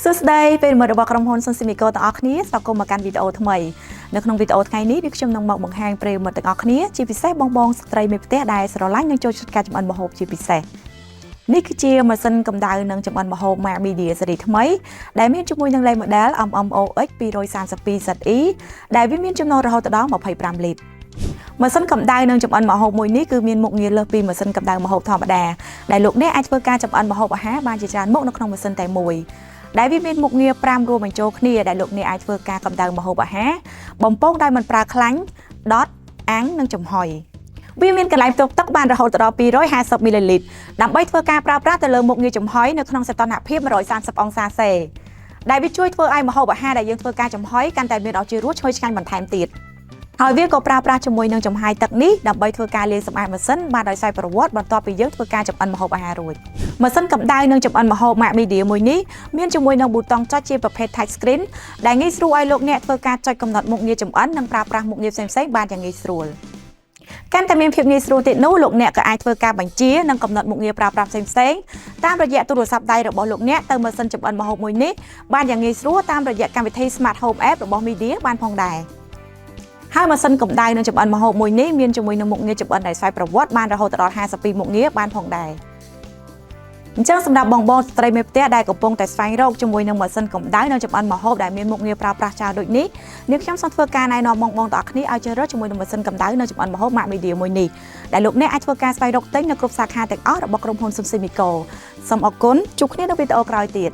សួស្តីពេលមករបស់ក្រុមហ៊ុន Sensimico ទាំងអស់គ្នាស្វាគមន៍មកកាន់វីដេអូថ្មីនៅក្នុងវីដេអូថ្ងៃនេះខ្ញុំនឹងមកបង្ហាញប្រិយមិត្តទាំងអស់គ្នាជាពិសេសបងស្ត្រីមេផ្ទះដែលស្រឡាញ់នឹងចូលចិត្តការចម្អិនម្ហូបជាពិសេសនេះគឺជាម៉ាស៊ីនកម្ដៅនិងចម្អិនម្ហូប Mac Media ស៊េរីថ្មីដែលមានជាមួយនឹងលេខ model MMOX 232ZE ដែលវាមានចំណូលរហូតដល់25លីត្រម៉ាស៊ីនកម្ដៅនិងចម្អិនម្ហូបមួយនេះគឺមានមុខងារលើសពីម៉ាស៊ីនកម្ដៅម្ហូបធម្មតាដែលលោកអ្នកអាចធ្វើការចម្អិនម្ហូបអាហារបានជាច្រើនមុខនៅក្នុងម៉ាស៊ីនតែមួយដែលវាមានមុខងារ5រួមបញ្ចូលគ្នាដែលលោកអ្នកអាចធ្វើការកម្ដៅម្ហូបអាហារបំពងដោយមិនប្រើខ្លាញ់ដុតអាំងនិងចំហុយវាមានកន្លែងផ្ទុកទឹកបានរហូតដល់250មីលីលីត្រដើម្បីធ្វើការប្រើប្រាស់ទៅលើមុខងារចំហុយនៅក្នុងសីតុណ្ហភាព130អង្សាសេដែលវាជួយធ្វើឲ្យម្ហូបអាហារដែលយើងធ្វើការចំហុយកាន់តែមានឱជារសឈ្ងុយឆ្ងាញ់បន្ថែមទៀតហើយវាក៏ប្រើប្រាស់ជាមួយនឹងចំហាយទឹកនេះដើម្បីធ្វើការលាងសម្អាតម៉ាស៊ីនបានដោយសារប្រវត្តិបន្ទាប់ពីយើងធ្វើការចម្អិនម្ហូបអាហាររួចម៉ាស៊ីនកម្ដៅនិងចម្អិនម្ហូប Mac Media មួយនេះមានជាមួយនឹងប៊ូតុងចុចជាប្រភេទ Touch Screen ដែលងាយស្រួលឲ្យលោកអ្នកធ្វើការចុចកំណត់មុខងារចម្អិននិងប្រើប្រាស់មុខងារផ្សេងៗបានយ៉ាងងាយស្រួលកាន់តែមានភាពងាយស្រួលទៀតនោះលោកអ្នកក៏អាចធ្វើការបញ្ជានិងកំណត់មុខងារប្រើប្រាស់ផ្សេងៗតាមរយៈទូរស័ព្ទដៃរបស់លោកអ្នកទៅម៉ាស៊ីនចម្អិនម្ហូបមួយនេះបានយ៉ាងងាយស្រួលតាមរយៈកម្មវិធី Smart Home App របស់ Media បានផងដែរហើយម៉ាស៊ីនកម្ដៅនិងចម្អិនម្ហូបមួយនេះមានជាមួយនឹងមុខងារចម្អិនដោយស្វ័យប្រវត្តិបានរហូតដល់52មុខងារបានផងដែរអញ្ចឹងសម្រាប់បងស្ត្រីមេផ្ទះដែលកំពុងតែស្វែងរកជាមួយនឹងម៉ាស៊ីនកម្ដៅនិងចម្អិនម្ហូបដែលមានមុខងារប្រើប្រាស់ច្រើនដូចនេះនាងខ្ញុំសូមធ្វើការណែនាំបងទាំងអស់គ្នាឲ្យជ្រើសរើសជាមួយនឹងម៉ាស៊ីនកម្ដៅនិងចម្អិនម្ហូប Mac Media មួយនេះដែលលោកអ្នកអាចធ្វើការស្វែងរកទិញនៅគ្រប់សាខាទាំងអស់របស់ក្រុមហ៊ុន Sensimico សូមអរគុណជួបគ្នានៅវីដេអូក្រោយទៀត